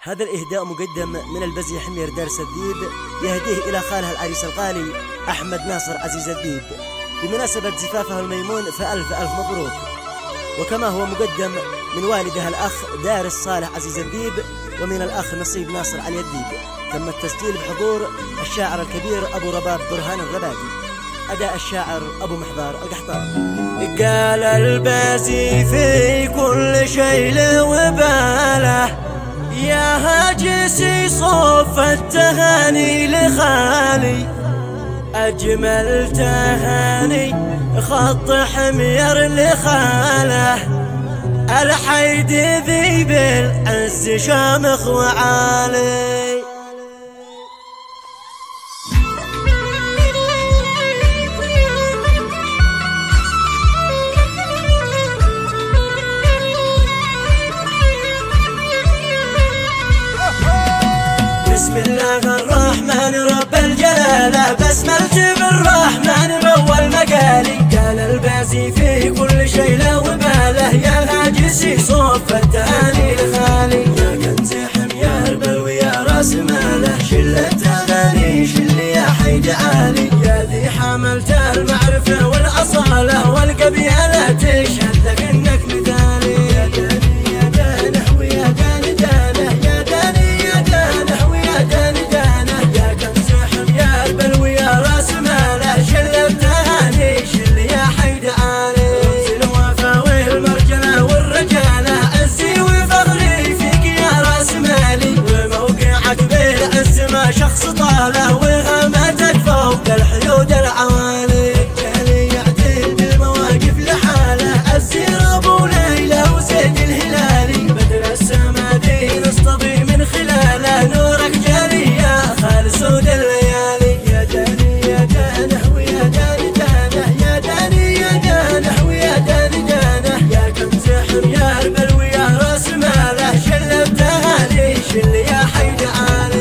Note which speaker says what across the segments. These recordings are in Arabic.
Speaker 1: هذا الإهداء مقدم من البزي حمير دارس الديب، يهديه إلى خالها العريس الغالي أحمد ناصر عزيز الديب بمناسبة زفافه الميمون، فألف ألف مبروك. وكما هو مقدم من والدها الأخ دارس صالح عزيز الديب، ومن الأخ نصيب ناصر علي الديب. تم التسجيل بحضور الشاعر الكبير أبو رباب برهان الربابي، أداء الشاعر أبو محضار القحطاني.
Speaker 2: قال البازي في كل شيء له وباله، يا هاجسي صوف التهاني لخالي، أجمل تهاني خط حمير لخاله، الحيد ذي بالعز شامخ وعالي. بسم الله الرحمن رب الجلالة، بسملت بالرحمن بأول مقالي. قال البازي في كل شيء له وباله، يا الهاجسي صوف التهاني لخالي، يا كنز حمير بلوي يا راس ماله، شلة أغاني شل يا حيد عالي، يا ذي حملت المعرفة والأصالة، والقبيلة تشهد لك إنك مثالي. يا داني يا دانه ويا داني دانه، يا داني يا دانه ويا داني دانه، يا كنز حمير بلوي يا راس ماله، شلة تهاني شل يا حيد عالي. الوفا والمرجلة والرجالة، عزي وفخري فيك يا راس مالي، وموقعك بالعز ما شخص طاله، وغامتك فوق الحيود العوالي. جالي يعدل بالمواقف لحاله، الزير ابو ليلى وزيد الهلالي، بدر السمادين اصطبي من خلاله، نورك جالي يا خال سود الليالي. يا داني يا دانه ويا داني دانه، يا داني يا دانه ويا داني دانه، يا كنز حمير بلوي يا راس ماله، شل بتهاني شل يا حيد عالي.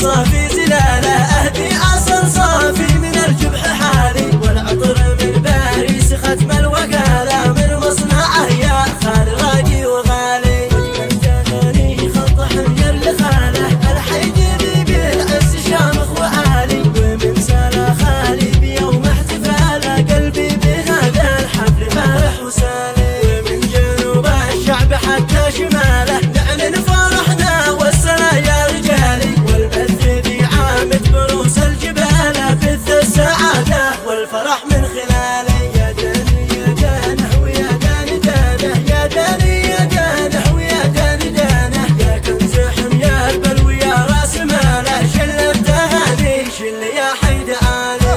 Speaker 2: صافي زلاله، اهدي اصل صافي من الجبح حالي، والعطر من باريس ختم الوكاله، من مصنعه يا خال راقي وغالي، وجمل تغني خط حمير لخاله، الحيد ذي بالعز شامخ وعالي، ومن ساله خالي بيوم احتفاله، قلبي بهذا الحفل فرح وسالي، ومن جنوب الشعب حتى شماله، نعلن فرحنا والسنه يا رجالي، بروس الجبال بث السعادة والفرح من خلالي. يا داني يا دانه ويا داني دانه، يا داني يا دانه ويا داني دانه، يا كنز حمير بلوي يا راس ماله، شل بتهاني شل يا حيد عالي.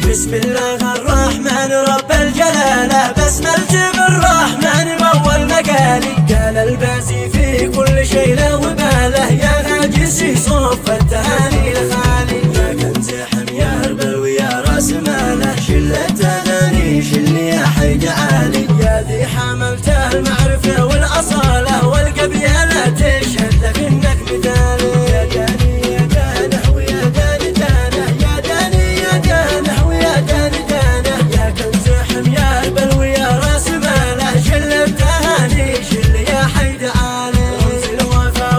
Speaker 2: بسم الله الرحمن رب الجلالة، بسملت بالرحمن بأول مقالي. قال البازي في كل شيء له وباله، يا هاجسي صوف التهاني لخالي، يا كنز حمير بلوي يا راس ماله، شلة أغاني شل يا حيد عالي، يا ذي حملت المعرفة والأصالة، والقبيلة تشهد لك إنك مثالي. يا داني يا دانه ويا داني دانه، يا داني يا دانه ويا داني دانه، يا كنز حمير بلوي يا راس ماله، شل بتهاني شل يا حيد عالي. الوفا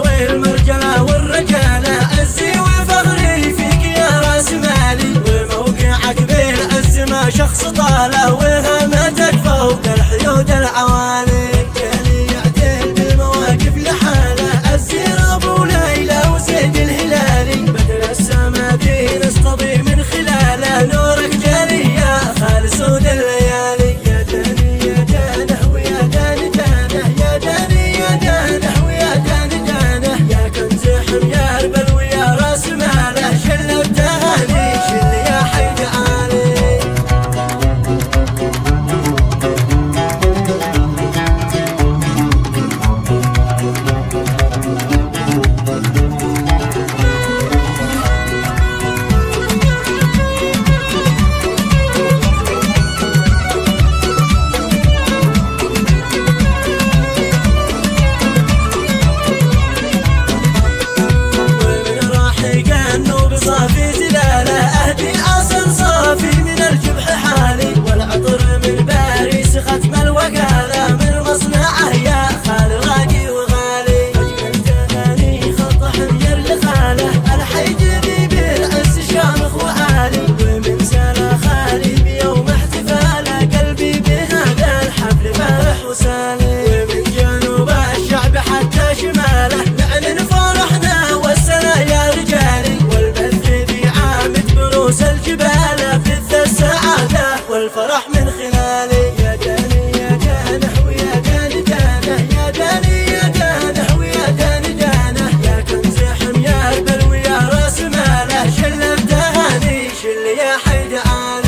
Speaker 2: الفرح من خلالي. يا جاني يا جانه ويا جاني جانه، يا جاني يا جانه ويا جاني جانه، يا كنز حميار بل ويا راس ماله، شل التهاني شل يا حي دعاني.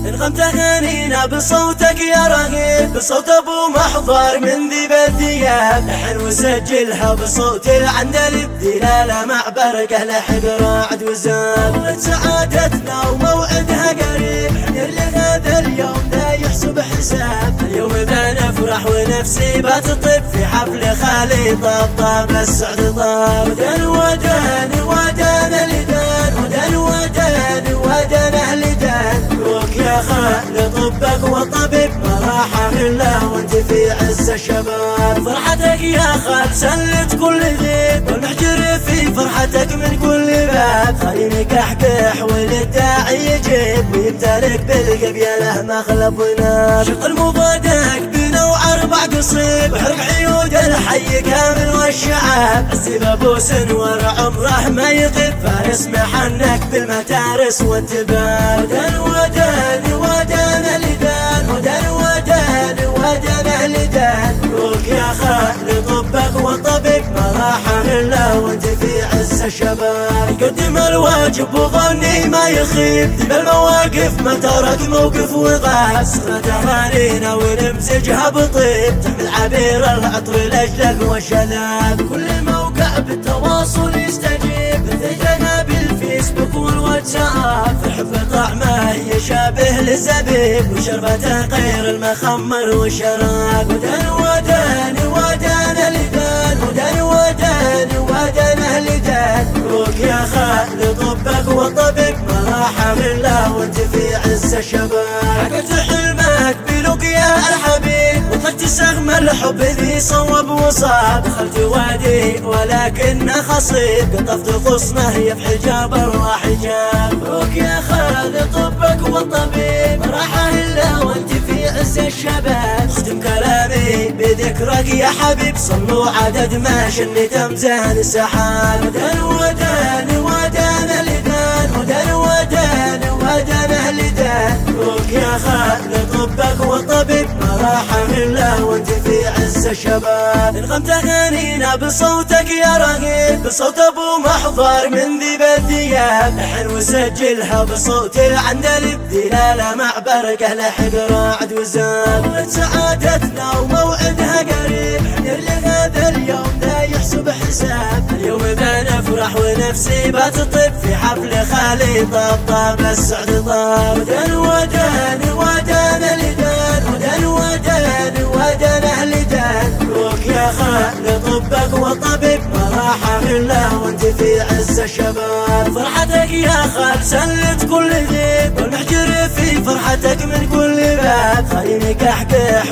Speaker 2: انغمت اغانينا بصوتك يا رهيب، بصوت ابو محضر من ذيب الثياب، لحن وسجلها بصوت العندليب، دلاله مع برقه لحق راعد وزاب. سعادتنا وموعدها قريب، حنر لهذا اليوم لا يحسب حساب، اليوم بنفرح ونفسي بتطيب، في حفل خالي طاب السعد طاب. ودان ودان ودان لدان، ودان ودان ودان اهل دان، روك يا خال طبك وطبيب، ما راح الا وانت في عز الشباب. فرحتك يا خال سلت كل ذيب، والمحجر في فرحتك من كل باب، خليني كحكح والداعي يجيب، ويمتلك بالقبيله مخلب وناب. شق المضادك بنوع 4 قصيب، وحرق عيود الحي كامل والشعاب، السباب وسنور عمره ما يغيب، فارس محنك بالمتارس والتباب. ودان ودان ودان لدان، ودان ودان ودان لدان، روك يا خال طبك وطبيب، ما راح الا وانت في عز الشباب. قدم الواجب وظني ما يخيب، ذيب المواقف ما ترك موقف وغاب، صرت اغانينا ونمزجها بطيب، تحمل عبير العطر الاجلال والشلاب. كل موقع بالتواصل يستجيب، نتجنا بالفيسبوك والواتساب، فرحب طعمه يشابه للزبيب، وشربته غير المخمر والشراب. ودان ودان ودان لدان، ودان ودان ودان لدان، روك يا خال طبك وطبك، ما راح الا وانت في عز الشباب. حققت حلمك بلقيا الحبيب، وطلقت سهم الحب ذي صوب وصاب، دخلت وادي ولكن خصيب، قطفت غصنه في حجاب الله حجاب. روك يا خال طبك والطبيب، ما راح الا وانت في عز الشباب. اختم كلامي بذكرك يا حبيب، صلوا عدد ما شنت امزان السحاب. ودان ودان ودان لدان، ودان ودان ودان لدان، روك يا خال طبك وطبيب، ما راح الا وانت في عز الشباب. انغمت اغانينا بصوتك يا رهيب، بصوت ابو محضر من ذيب الثياب، لحن وسجلها بصوت العندليب، دلاله مع برقه لحق راعد وزاب. سعادتنا وموعدها قريب، حنر لهذا اليوم لا يحسب حساب، اليوم بنفرح ونفسي بتطيب، في حفل خالي طاب السعد طاب. ودان ودان ودان لدان، ودان ودان ودان اهل دان، روك يا خال طبك وطبيب، ما راح الا وانت في عز الشباب. فرحتك يا خال سلت كل ذيب، والمحجر في فرحتك من كل باب، خليني كحكح